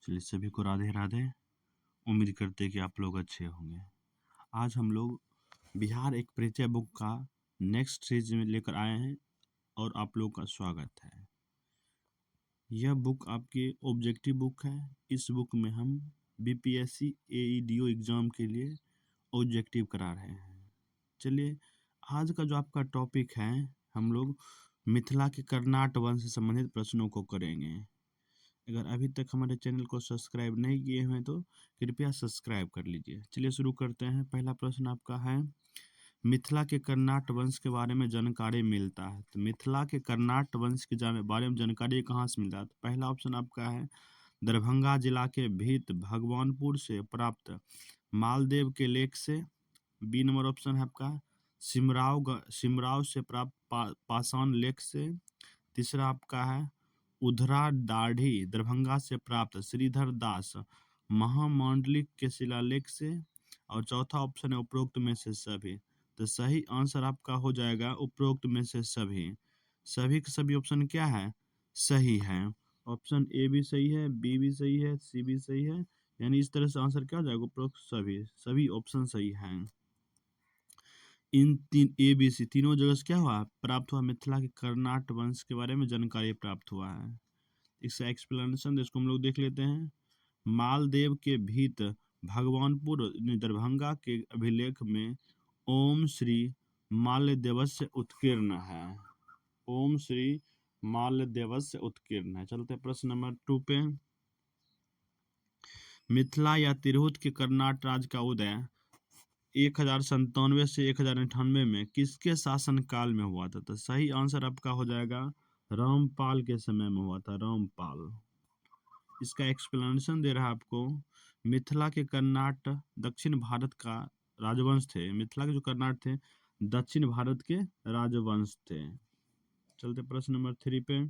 चलिए सभी को राधे राधे। उम्मीद करते हैं कि आप लोग अच्छे होंगे। आज हम लोग बिहार एक परिचय बुक का नेक्स्ट सीरीज में लेकर आए हैं और आप लोग का स्वागत है। यह बुक आपकी ऑब्जेक्टिव बुक है। इस बुक में हम बीपीएससी एईडीओ एग्जाम के लिए ऑब्जेक्टिव करा रहे हैं। चलिए आज का जो आपका टॉपिक है, हम लोग मिथिला के कर्नाट वंश से संबंधित प्रश्नों को करेंगे। अगर अभी तक हमारे चैनल को सब्सक्राइब नहीं किए हैं तो कृपया सब्सक्राइब कर लीजिए। चलिए शुरू करते हैं। पहला प्रश्न आपका है, मिथिला के कर्नाट वंश के बारे में जानकारी मिलता है। तो मिथिला के कर्नाट वंश के बारे में जानकारी कहाँ से मिलता है? तो पहला ऑप्शन आपका है दरभंगा जिला के भीत भगवानपुर से प्राप्त मालदेव के लेख से। बी नंबर ऑप्शन है आपका सिमराव से प्राप्त पाषाण लेख से। तीसरा आपका है उधरा दाढ़ी दरभंगा से प्राप्त श्रीधर दास महामांडलिक के शिलालेख से। और चौथा ऑप्शन है उपरोक्त में से सभी। तो सही आंसर आपका हो जाएगा उपरोक्त में से सभी। सभी के सभी ऑप्शन क्या है? सही है। ऑप्शन ए भी सही है, बी भी सही है, सी भी सही है। यानी इस तरह से आंसर क्या हो जाएगा? उपरोक्त सभी, सभी ऑप्शन सही हैं। इन तीन ए बी सी तीनों जगह से क्या हुआ? प्राप्त हुआ। मिथिला के कर्नाट वंश के बारे में जानकारी प्राप्त हुआ है। इसका एक्सप्लेनेशन इसको हम लोग देख लेते हैं। मालदेव के भीत भगवानपुर दरभंगा के अभिलेख में ओम श्री माल्यदेवस्य उत्कीर्ण है। ओम श्री माल्यदेवस्य उत्कीर्ण है। चलते प्रश्न नंबर 2 पे। मिथिला या तिरहुत के कर्नाट राज्य का उदय 1097 से 1098 में किसके शासन काल में हुआ था? तो सही आंसर आपका हो जाएगा रामपाल के समय में हुआ था। रामपाल। इसका एक्सप्लेनेशन दे रहा है आपको। मिथिला के कर्नाट दक्षिण भारत का राजवंश थे। मिथिला के जो कर्नाट थे दक्षिण भारत के राजवंश थे। चलते प्रश्न नंबर 3 पे।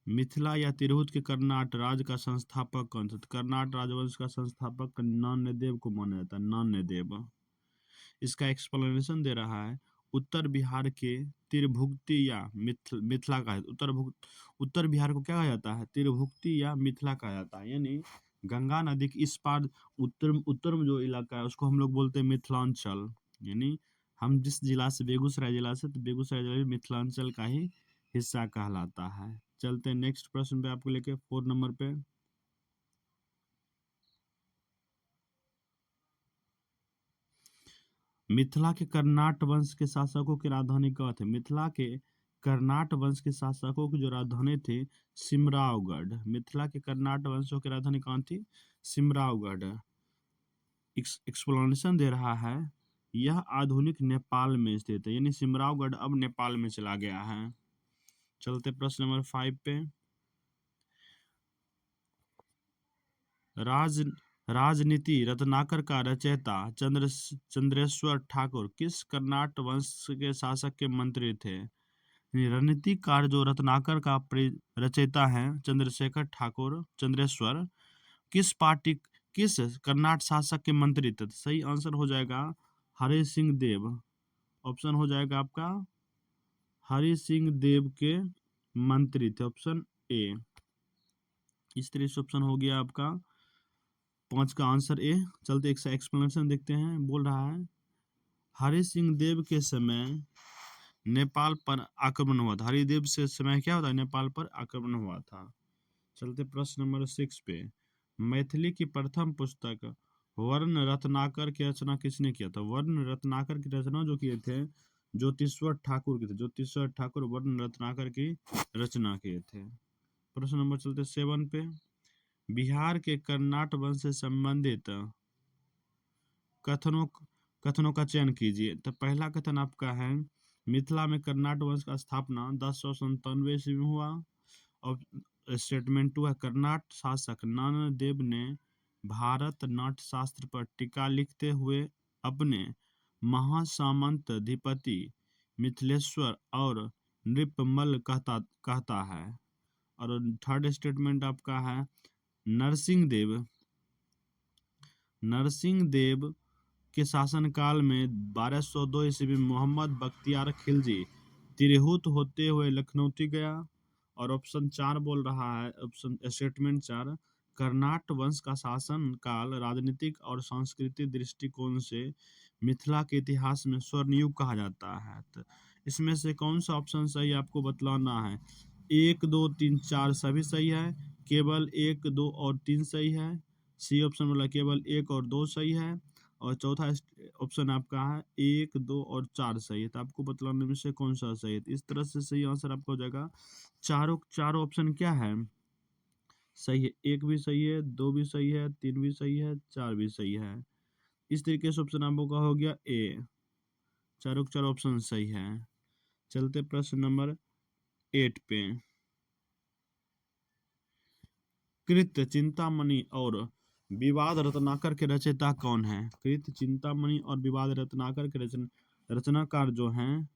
मिथिला या तिरहुत के कर्नाट राज्य का संस्थापक कौन था? कर्नाट राजवंश का संस्थापक नान्यदेव को माना जाता है। नान्यदेव। इसका एक्सप्लेनेशन दे रहा है। उत्तर बिहार के तिरभुक्ति या मिथिला का उत्तर बिहार को क्या कहा जाता है? तिरभुक्ति या मिथिला कहा जाता है। यानी गंगा नदी के इस पार उत्तर में जो इलाका है उसको हम लोग बोलते हैं मिथिलांचल। यानी हम जिस जिला से, बेगूसराय जिला से, तो बेगूसराय जिला भी मिथिलांचल का ही हिस्सा कहलाता है। चलते हैं नेक्स्ट प्रश्न पे आपको लेके 4 नंबर पे। मिथिला के कर्नाट वंश के शासकों की राजधानी कहाँ थी? मिथिला के कर्नाट वंश के शासकों की जो राजधानी थी सिमरावगढ़। मिथिला के कर्नाट वंशों की राजधानी कहाँ थी? सिमरावगढ़। एक्सप्लेनेशन दे रहा है। यह आधुनिक नेपाल में स्थित है। यानी सिमरावगढ़ अब नेपाल में चला गया है। चलते प्रश्न नंबर 5 पे। राजनीति रत्नाकर का रचयिता चंद्रेश्वर ठाकुर किस कर्नाट वंश के शासक के मंत्री थे? रणनीतिकार जो रत्नाकर का रचयिता है चंद्रशेखर ठाकुर चंद्रेश्वर, किस कर्नाट शासक के मंत्री थे? सही आंसर हो जाएगा हरि सिंह देव। ऑप्शन हो जाएगा आपका हरि सिंह देव के मंत्री थे। Option A. इस तरह से ऑप्शन हो गया आपका 5 का आंसर ए। चलते एक एक्सप्लेनेशन देखते हैं। बोल रहा है हरि सिंह देव के समय नेपाल पर आक्रमण हुआ था। हरिदेव से समय क्या होता है? नेपाल पर आक्रमण हुआ था। चलते प्रश्न नंबर 6 पे। मैथिली की प्रथम पुस्तक वर्ण रत्नाकर की रचना किसने किया था? वर्ण रत्नाकर की रचना जो किए थे ज्योतिश्वर ठाकुर के थे। ज्योतिश्वर ठाकुर वर्ण रत्नाकर की रचना किए थे। प्रश्न नंबर चलते 7 पे। बिहार के कर्नाट वंश से संबंधित कथनों का चयन कीजिए। तो पहला कथन आपका है मिथिला में कर्नाट वंश का स्थापना 1097 ईस्वी में हुआ। और स्टेटमेंट 2 है कर्नाट शासक नानदेव ने भारत नाट्य शास्त्र पर टीका लिखते हुए अपने महासामंत अधिपति मिथिलेश्वर और नृपमल कहता है। और थर्ड स्टेटमेंट आपका है नरसिंह देव के शासनकाल में 1202 ईस्वी में मोहम्मद बख्तियार खिलजी तिरहुत होते हुए लखनऊ गया और ऑप्शन 4 बोल रहा है, ऑप्शन स्टेटमेंट 4, कर्नाट वंश का शासन काल राजनीतिक और सांस्कृतिक दृष्टिकोण से मिथिला के इतिहास में स्वर्ण युग कहा जाता है। तो इसमें से कौन सा ऑप्शन सही आपको बतलाना है। 1 2 3 4 सभी सही है, केवल 1 2 और 3 सही है। सी ऑप्शन बोला केवल 1 और 2 सही है, और चौथा ऑप्शन आपका है 1 2 और 4 सही है। तो आपको बतलाने में से कौन सा सही है। तो इस तरह से सही आंसर आपका हो जाएगा, चारों ऑप्शन क्या है, सही है। 1 भी सही है, 2 भी सही है, 3 भी सही है, 4 भी सही है। इस तरीके से ऑप्शन आपका हो गया ए, चारों के चारों ऑप्शन सही है। चलते प्रश्न नंबर 8 पे। कृत चिंतामणि और विवाद रत्नाकर के रचयिता कौन है। कृत चिंतामणि और विवाद रत्नाकर के रचनाकार जो हैं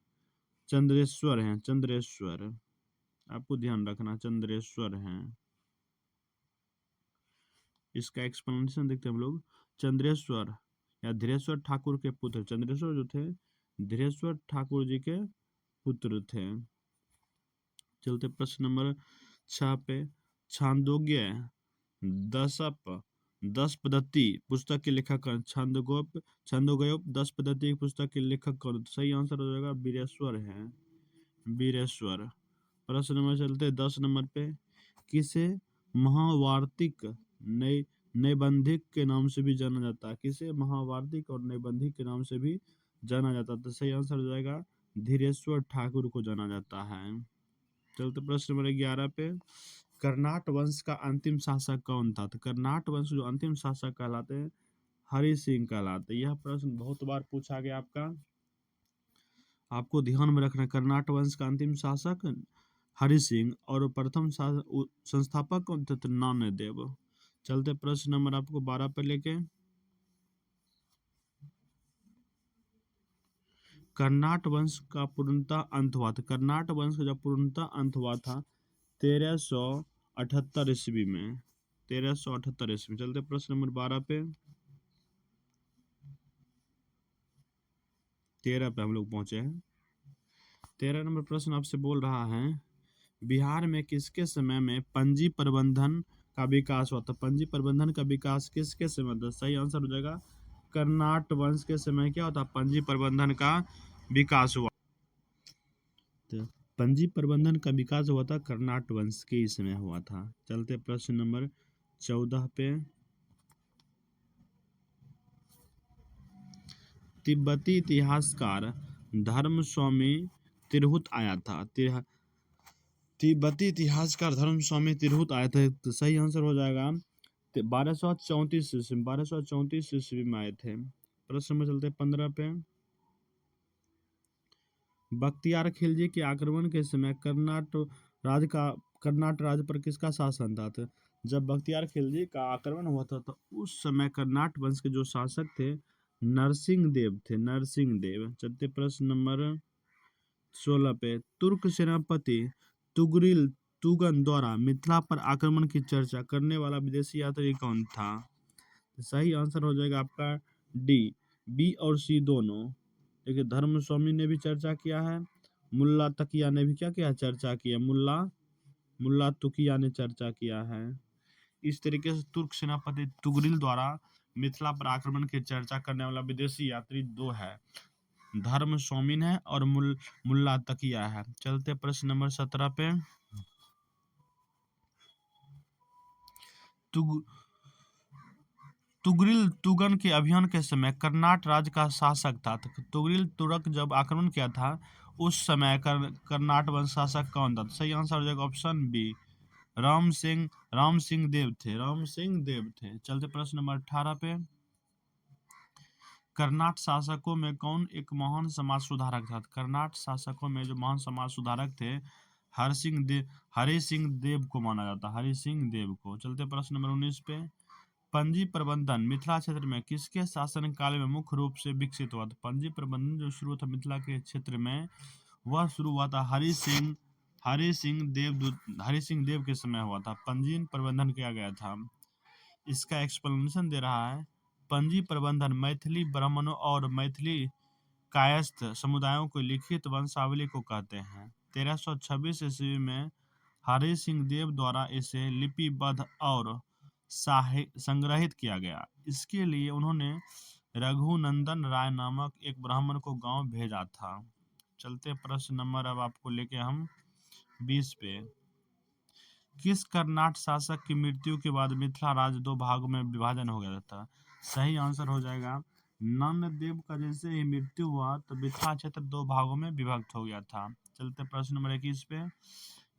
चंद्रेश्वर हैं, चंद्रेश्वर, आपको ध्यान रखना चंद्रेश्वर हैं। इसका एक्सप्लेनेशन देखते हैं हम लोग। चंद्रेश्वर या धीरेश्वर ठाकुर के पुत्र, चंद्रेश्वर जो थे धीरेश्वर ठाकुर जी के पुत्र थे। चलते प्रश्न नंबर 6 पे। छांदोग्य दशप 10 पद्धति पुस्तक के लेखक कौन। छंदोग्योप 10 पद्धति की पुस्तक के लेखक कौन। सही आंसर हो जाएगा वीरेश्वर है, वीरेश्वर। प्रश्न नंबर चलते 10 नंबर पे। किसे महावार्तिक नय नैबंधिक के नाम से भी जाना जाता है। किसे महावार्तिक और नैबंधिक के नाम से भी जाना जाता है। तो सही आंसर हो जाएगा धीरेश्वर ठाकुर को जाना जाता है। चलते प्रश्न नंबर 11 पे। कर्नाट वंश का अंतिम शासक कौन था। तो कर्नाट वंश जो अंतिम शासक कहलाते हैं हरि सिंह कहलाते हैं। यह प्रश्न बहुत बार पूछा गया आपका, आपको ध्यान में रखना। कर्नाट वंश का अंतिम शासक हरि सिंह और प्रथम संस्थापक कौन थे। तो नान्यदेव। चलते प्रश्न नंबर आपको 12 पे लेके। कर्नाट वंश का पूर्णतः अंत हुआ था। कर्नाट वंश का जब पूर्णतः अंत हुआ था 1378 ईस्वी में, 1378 ईस्वी। चलते प्रश्न नंबर 12 पे, 13 पे हम लोग पहुंचे हैं। 13 नंबर प्रश्न आपसे बोल रहा है, बिहार में किसके समय में पंजी प्रबंधन का विकास हुआ था। पंजी प्रबंधन का विकास किसके समय था। सही आंसर हो जाएगा कर्नाट वंश के समय क्या होता, पंजी प्रबंधन का विकास हुआ। तो पंजी प्रबंधन का विकास हुआ था कर्नाट वंश के ही समय हुआ था। चलते प्रश्न नंबर 14 पे। तिब्बती इतिहासकार धर्म स्वामी तिरहुत आया था। तिब्बती इतिहासकार धर्म स्वामी तिरहुत आए थे। तो सही आंसर हो जाएगा 1234 ईस्वी, 1234 ईस्वी में आए थे। प्रश्न में चलते 15 पे। बख्तियार खिलजी के आक्रमण के समय कर्नाट राज्य पर किसका शासन था। तो जब बख्तियार खिलजी का आक्रमण हुआ था तो उस समय कर्नाट वंश के जो शासक थे नरसिंह देव थे, नरसिंह देव। चलते प्रश्न नंबर 16 पे। तुर्क सेनापति तुगरिल तुगन द्वारा मिथिला पर आक्रमण की चर्चा करने वाला विदेशी यात्री कौन था। सही आंसर हो जाएगा आपका डी, बी और सी दोनों। देखिए धर्म स्वामी ने भी चर्चा किया है, मुल्ला तकिया ने भी क्या किया, चर्चा की है। मुल्ला तुकिया ने चर्चा किया है। इस तरीके से तुर्क सेनापति तुगरिल द्वारा मिथिला पर आक्रमण की चर्चा करने वाला विदेशी यात्री दो है, धर्म स्वामीन है और मुल्ला तकिया है। चलते प्रश्न नंबर 17 पे। तुगरिल तुगन के अभियान के समय कर्नाट राज्य का शासक था। तो तुगरिल तुरक जब आक्रमण किया था उस समय कर्नाट वंश शासक कौन था। तो सही आंसर हो जाएगा ऑप्शन बी, राम सिंह देव थे, राम सिंह देव थे। चलते प्रश्न नंबर 18 पे। कर्नाट शासकों में कौन एक महान समाज सुधारक था। कर्नाट शासकों में जो महान समाज सुधारक थे हरि सिंह देव को माना जाता, हरि सिंह देव को। चलते प्रश्न नंबर 19 पे। पंजी प्रबंधन मिथिला क्षेत्र में किसके शासन काल में मुख्य रूप से विकसित हुआ था। पंजी प्रबंधन जो शुरू था मिथिला के क्षेत्र में वह शुरू हुआ था हरि सिंह देव के समय हुआ था। पंजीन प्रबंधन किया गया था। इसका एक्सप्लेनेशन दे रहा है, पंजी प्रबंधन मैथिली ब्राह्मणों और मैथिली कायस्थ समुदायों को लिखित वंशावली को कहते हैं। 1326 ईस्वी में हरि सिंह देव द्वारा इसे लिपिबद्ध और संग्रहित किया गया। इसके लिए उन्होंने रघुनंदन राय नामक एक ब्राह्मण को गांव भेजा था। चलते प्रश्न नंबर अब आपको लेके हम 20 पे। किस कर्नाट शासक की मृत्यु के बाद मिथिला राज्य दो भागों में विभाजन हो गया था? सही आंसर हो जाएगा नंददेव का जैसे ही मृत्यु हुआ तो मिथिला क्षेत्र दो भागों में विभक्त हो गया था। चलते प्रश्न नंबर 21 पे।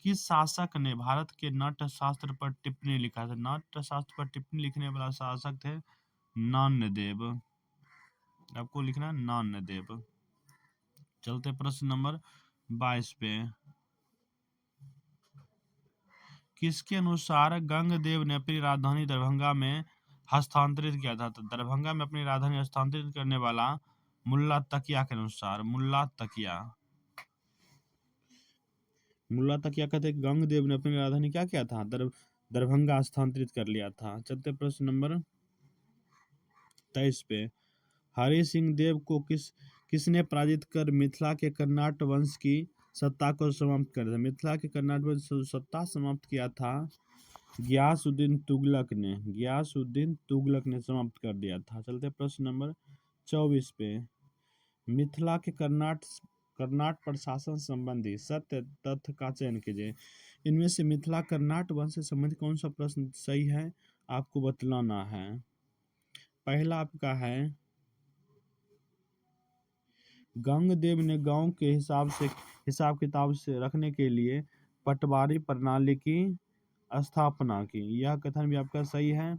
किस शासक ने भारत के नाट्य शास्त्र पर टिप्पणी लिखा था? नाट्य शास्त्र पर टिप्पणी लिखने वाला शासक थे नंददेव। आपको लिखना है नंददेव। चलते प्रश्न नंबर 22 पे। किसके अनुसार गंगदेव ने अपनी राजधानी दरभंगा में हस्तांतरित किया था? तो दरभंगा में अपनी राजधानी हस्तांतरित करने वाला मुल्ला तकिया के अनुसार मुल्ला तकिया कहते हैं गंगदेव ने अपनी राजधानी क्या किया था? दरभंगा हस्तांतरित कर लिया था। चलते प्रश्न नंबर 23 पे। हरि सिंह देव को किसने पराजित कर मिथिला के कर्नाट वंश की सत्ता को समाप्त कर दिया? मिथिला के कर्नाट वंश की सत्ता समाप्त किया था गियासुद्दीन तुगलक ने समाप्त कर दिया था। चलते प्रश्न नंबर 24 पे। मिथिला के कर्नाट प्रशासन संबंधी सत्य तथ्य का चयन कीजिए। इनमें से मिथिला कर्नाट वंश से संबंधित कौन सा प्रश्न सही है आपको बतलाना है। पहला आपका है गंगदेव ने गांव के हिसाब किताब से रखने के लिए पटवारी प्रणाली की स्थापना की। यह कथन भी आपका सही है।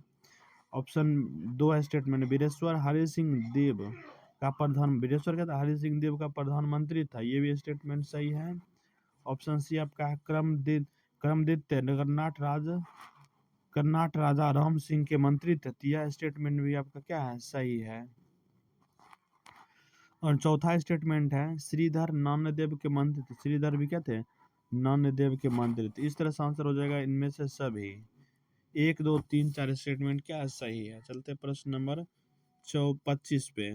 ऑप्शन 2 है स्टेटमेंट। वीरेश्वर हरि सिंह देव का वीरेश्वर का हरि सिंह देव का प्रधानमंत्री था। ये भी स्टेटमेंट सही है। ऑप्शन सी आपका है क्रमदित्य कर्नाट राजा राम सिंह के मंत्री थे। यह स्टेटमेंट भी आपका क्या है? सही है। और चौथा स्टेटमेंट है श्रीधर नान्यदेव के मंत्री थे। श्रीधर भी क्या थे? नान्यदेव के मंत्री थे। इस तरह से आंसर हो जाएगा इनमें से सभी 1 2 3 4 स्टेटमेंट क्या है? सही है। चलते प्रश्न नंबर 25 पे।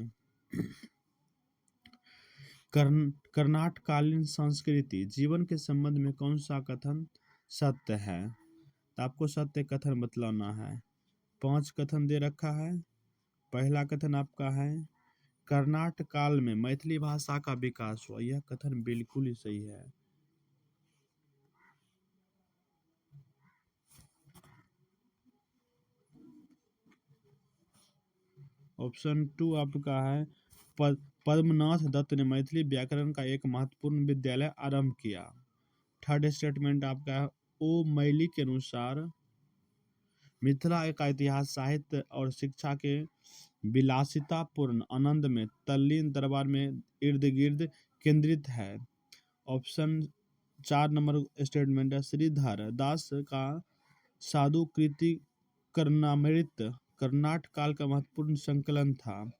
कर्नाटकालीन संस्कृति जीवन के संबंध में कौन सा कथन सत्य है? तो आपको सत्य कथन बतलाना है। 5 कथन दे रखा है। पहला कथन आपका है कर्नाट काल में मैथिली भाषा का विकास हुआ। यह कथन बिल्कुल ही सही है। ऑप्शन 2 आपका है पद्मनाथ दत्त ने मैथिली व्याकरण का एक महत्वपूर्ण विद्यालय आरंभ किया। थर्ड स्टेटमेंट आपका है ओ मैली के अनुसार मिथिला का इतिहास साहित्य और शिक्षा के विलासितापूर्ण आनंद में तल्लीन दरबार में इर्द गिर्द केंद्रित है। ऑप्शन 4 नंबर स्टेटमेंट है श्रीधर दास का साधु कृति कर्णामृत कर्नाट काल का महत्वपूर्ण संकलन था।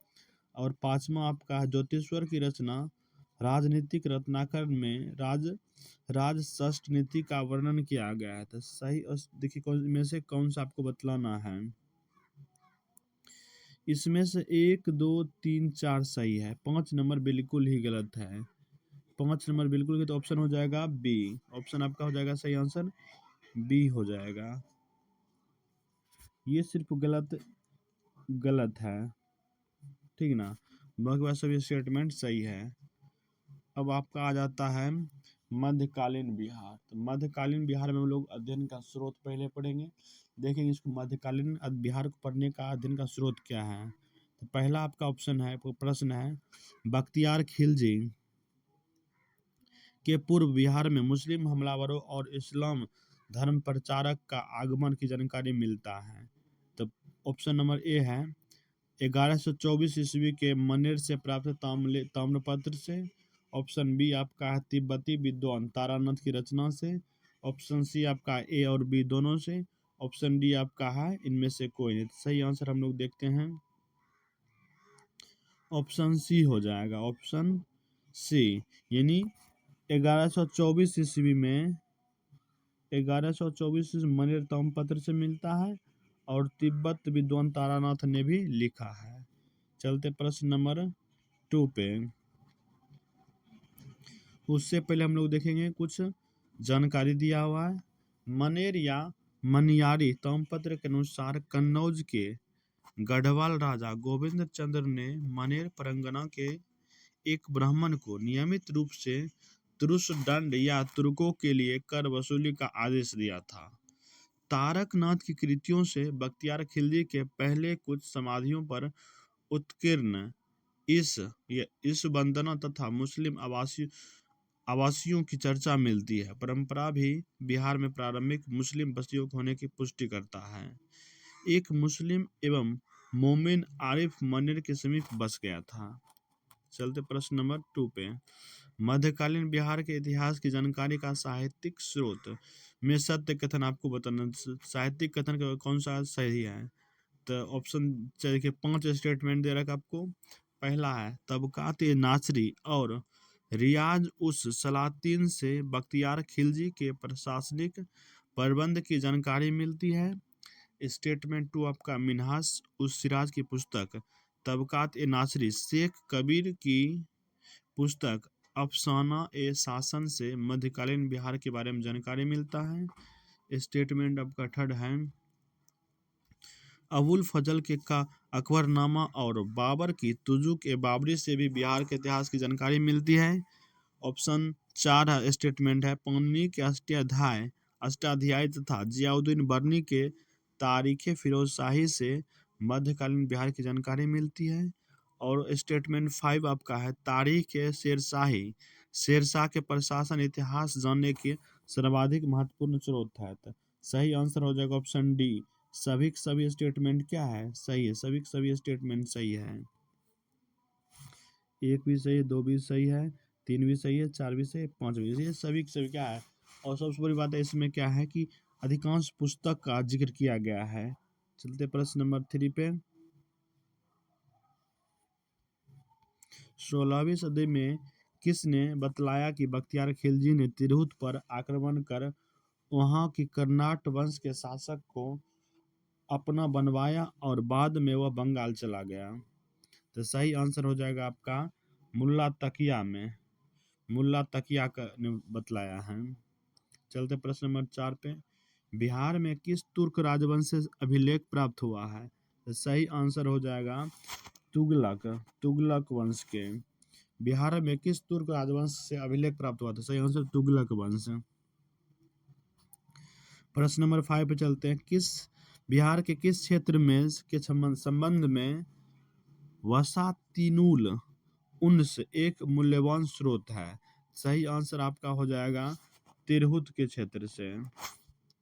और 5वां आपका है ज्योतिश्वर की रचना राजनीतिक रत्नाकर में राज षष्ठ नीति का वर्णन किया गया है। तो सही देखिए कौन में से कौन सा आपको बतलाना है। इसमें से 1 2 3 4 सही है। 5 नंबर बिल्कुल ही गलत है। 5 नंबर बिल्कुल ही, तो ऑप्शन हो जाएगा बी। ऑप्शन आपका हो जाएगा सही आंसर बी हो जाएगा। ये सिर्फ गलत है, ठीक ना। बाकी बात सभी स्टेटमेंट सही है। अब आपका आ जाता है मध्यकालीन बिहार। तो मध्यकालीन बिहार में हम लोग अध्ययन का स्रोत पहले पढ़ेंगे, देखेंगे इसको मध्यकालीन बिहार को पढ़ने का अध्ययन का स्रोत क्या है। तो पहला आपका ऑप्शन है प्रश्न है बख्तियार खिलजी के पूर्व बिहार में मुस्लिम हमलावरों और इस्लाम धर्म प्रचारक का आगमन की जानकारी मिलता है। तो ऑप्शन नंबर ए है 1124 ईस्वी के मनेर से प्राप्त ताम्रपत्र से। ऑप्शन बी आपका है तिब्बती विद्वान तारानाथ की रचना से। ऑप्शन सी आपका ए और बी दोनों से। ऑप्शन डी आपका है इनमें से कोई नहीं। सही आंसर हम लोग देखते हैं ऑप्शन सी हो जाएगा। ऑप्शन सी यानी 1124 ईस्वी में 1124 मनेर ताम्रपत्र से मिलता है और तिब्बत विद्वान तारानाथ ने भी लिखा है। चलते प्रश्न नंबर 2 पे। उससे पहले हम लोग देखेंगे कुछ जानकारी दिया हुआ है। मनेर या मनियारी ताम्रपत्र के अनुसार कन्नौज के गढ़वाल राजा गोविंद चंद्र ने मनेर परगना के एक ब्राह्मण को नियमित रूप से तुरुष दंड या तुर्कों के लिए कर वसूली का आदेश दिया था। तारकनाथ की कृतियों से बख्तियार खिलजी के पहले कुछ समाधियों पर उत्कीर्ण इस वंदना तथा मुस्लिम आवासियों की चर्चा मिलती है। परंपरा भी बिहार में प्रारंभिक मुस्लिम बस्तियों होने की पुष्टि करता है। एक मुस्लिम एवं मोमिन आरिफ मनेर के समीप बस गया था। चलते प्रश्न नंबर 2 पे। मध्यकालीन बिहार के इतिहास की जानकारी का साहित्यिक स्रोत में सत्य कथन आपको बताना। साहित्यिक कथन का कौन सा सही है? तो ऑप्शन देखिए 5 स्टेटमेंट दे रखा आपको। पहला है तबकात नाचरी और रियाज उस सलातीन से बख्तियार खिलजी के प्रशासनिक प्रबंध की जानकारी मिलती है। स्टेटमेंट 2 आपका मिन्हास उस सिराज की पुस्तक तबकात नाचरी शेख कबीर की पुस्तक अफसाना ए शासन से मध्यकालीन बिहार के बारे में जानकारी मिलता है। स्टेटमेंट आपका थर्ड है अबुल फजल के का अकबरनामा और बाबर की तुजुक ए बाबरी से भी बिहार के इतिहास की जानकारी मिलती है। ऑप्शन 4 है स्टेटमेंट है पाणिनि के अष्टाध्यायी तथा जियाउद्दीन बर्नी के तारीख फिरोज शाही से मध्यकालीन बिहार की जानकारी मिलती है। और स्टेटमेंट 5 आपका है तारीख शेरशाह के प्रशासन इतिहास जानने के सर्वाधिक महत्वपूर्ण स्रोत है। तो सही आंसर हो जाएगा ऑप्शन डी। सभी स्टेटमेंट क्या है? सही है। सभी स्टेटमेंट सही है। 1 भी सही है, 2 भी सही है, 3 भी सही है, 4 भी सही है, 5 भी सही है। सभी क्या है? और सबसे बड़ी बात है इसमें क्या है कि अधिकांश पुस्तक का जिक्र किया गया है। चलते प्रश्न नंबर 3 पे। 16वीं सदी में किसने बतलाया कि बख्तियार खिलजी ने तिरहुत पर आक्रमण कर वहां की कर्नाट वंश के शासक को अपना बनवाया और बाद में वह बंगाल चला गया? तो सही आंसर हो जाएगा आपका मुल्ला तकिया का ने बतलाया है। चलते प्रश्न नंबर 4 पे। बिहार में किस तुर्क राजवंश से अभिलेख प्राप्त हुआ है? तो सही आंसर हो जाएगा तुगलक वंश के। बिहार में किस तुर्क राजवंश से अभिलेख प्राप्त हुआ था? सही आंसर तुगलक वंश। प्रश्न नंबर 5 पे चलते हैं। बिहार के किस क्षेत्र में के संबंध में वसातीनुल उन्स एक मूल्यवान स्रोत है? सही आंसर आपका हो जाएगा तिरहुत के क्षेत्र से।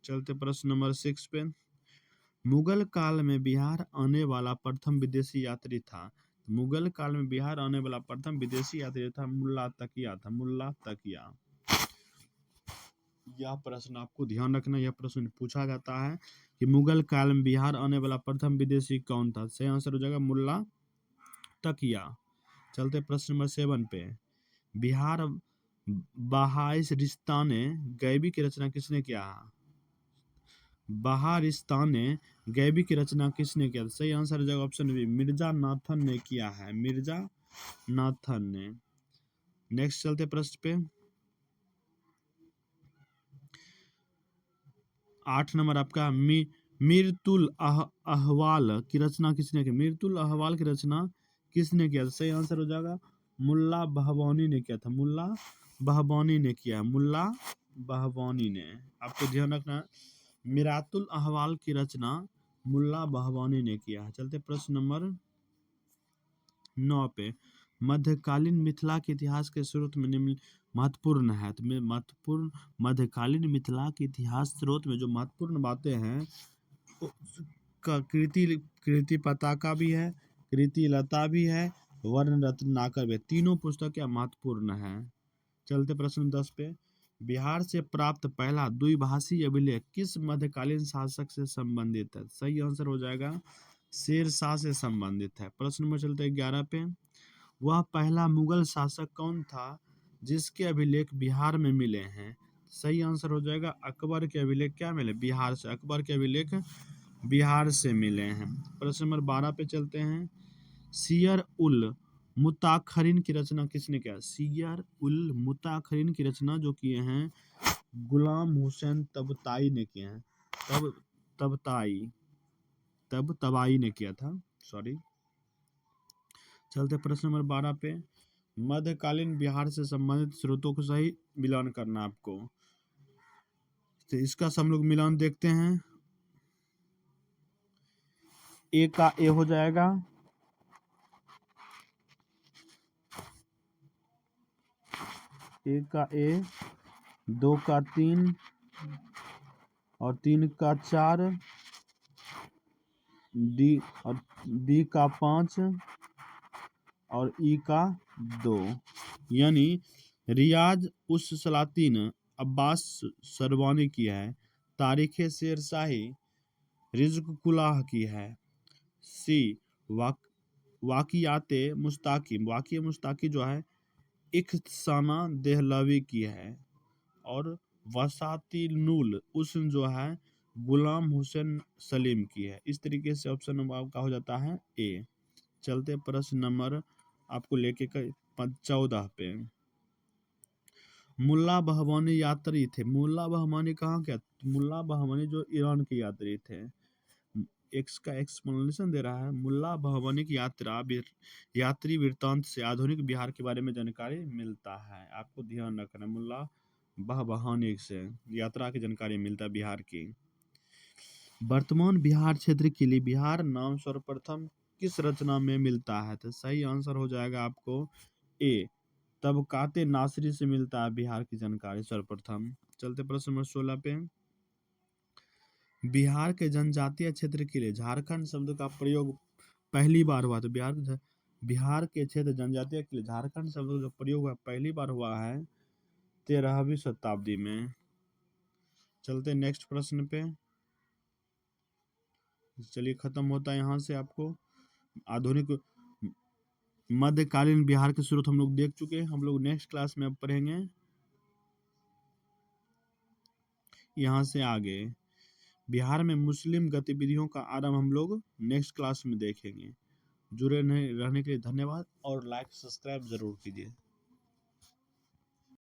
चलते प्रश्न नंबर 6 पे। मुगल काल में बिहार आने वाला प्रथम विदेशी यात्री था। मुगल काल में बिहार आने वाला प्रथम विदेशी यात्री था मुल्ला तकिया। यह प्रश्न आपको ध्यान रखना, यह प्रश्न पूछा जाता है कि मुगल काल में बिहार आने वाला प्रथम विदेशी कौन था? सही आंसर हो जाएगा मुल्ला तकिया। चलते प्रश्न नंबर 7 पे। बिहार बहारिस्ताने गैबी की रचना किसने किया? बहारिस्ताने गैबी की रचना किसने किया? सही आंसर हो जाएगा ऑप्शन बी मिर्जा नाथन ने किया है। मिर्जा नाथन ने। नेक्स्ट चलते प्रश्न पे। 8 नंबर आपका मीरतुल अहवाल की रचना किसने की? मीरतुल अहवाल की रचना किसने किया? सही आंसर हो जाएगा मुल्ला बहबानी ने किया था। मुल्ला बहबानी ने किया। मुल्ला बहबानी ने। आपको ध्यान रखना मिरातुल अहवाल की रचना मुल्ला बहबानी ने किया है। चलते प्रश्न नंबर 9 पे। मध्यकालीन मिथिला के इतिहास के स्रोत में निम्न महत्वपूर्ण है। तो महत्वपूर्ण मध्यकालीन मिथिला के इतिहास स्रोत में जो महत्वपूर्ण बातें हैं कृति पताका भी है, कृति लता भी है, वर्ण रत्नाकर भी। तीनों पुस्तकें महत्वपूर्ण है। चलते प्रश्न 10 पे। बिहार से प्राप्त पहला द्विभाषी अभिलेख किस मध्यकालीन शासक से संबंधित है? सही आंसर हो जाएगा शेरशाह से संबंधित है। प्रश्न नंबर चलते 11 पे। वह पहला मुगल शासक कौन था जिसके अभिलेख बिहार में मिले हैं? सही आंसर हो जाएगा अकबर के अभिलेख क्या मिले? बिहार से। अकबर के अभिलेख बिहार से मिले हैं। प्रश्न नंबर 12 पे चलते हैं। सियर उल मुताखरीन की रचना किसने किया? सियर उल मुताखरीन की रचना जो किए हैं गुलाम हुसैन तबताई ने किया है। तबताई ने किया था, सॉरी। चलते प्रश्न नंबर 12 पे। मध्यकालीन बिहार से संबंधित स्रोतों को सही मिलान करना आपको। तो इसका सब लोग मिलान देखते हैं। ए का ए हो जाएगा, ए का ए, 2 का 3 और 3 का 4, डी का 5 और ई का 2। यानी रियाज उस सलातीन अब्बास सरवानी की है, तारीख शेर शाही रिज्क कुलाह की है, सी वाकियाते मुस्ताकी जो है इख्तिसाना देहलवी की है, और वसातिनुल उस्न जो है गुलाम हुसैन सलीम की है। इस तरीके से ऑप्शन नंबर आपका हो जाता है ए। चलते प्रश्न नंबर आपको लेके 14 पे। मुल्ला बहवानी यात्री थे। मुल्ला बहवानी कहाँ के? मुल्ला बहवानी जो ईरान के यात्री थे। एक्स का एक्सप्लेनेशन दे रहा है। मुल्ला बहवानी की यात्री वृत्तांत से आधुनिक बिहार के बारे में जानकारी मिलता है। आपको ध्यान रखना, मुल्ला बहवानी से यात्रा की जानकारी मिलता है बिहार की। वर्तमान बिहार क्षेत्र के लिए बिहार नाम सर्वप्रथम किस रचना में मिलता है? तो सही आंसर हो जाएगा आपको ए, तबकाते नासरी से मिलता है बिहार की जानकारी सर्वप्रथम। चलते प्रश्न नंबर 16 पे। बिहार के जनजातीय क्षेत्र के लिए झारखंड शब्द का प्रयोग पहली बार हुआ। तो बिहार के क्षेत्र जनजातीय के लिए झारखंड शब्द का प्रयोग हुआ पहली बार हुआ है 13वीं शताब्दी में। चलते नेक्स्ट प्रश्न पे। चलिए खत्म होता है यहाँ से। आपको आधुनिक मध्यकालीन बिहार के स्रोत हम लोग देख चुके हैं। हम लोग नेक्स्ट क्लास में अब पढ़ेंगे यहाँ से आगे बिहार में मुस्लिम गतिविधियों का आरंभ हम लोग नेक्स्ट क्लास में देखेंगे। जुड़े रहने के लिए धन्यवाद और लाइक सब्सक्राइब जरूर कीजिए।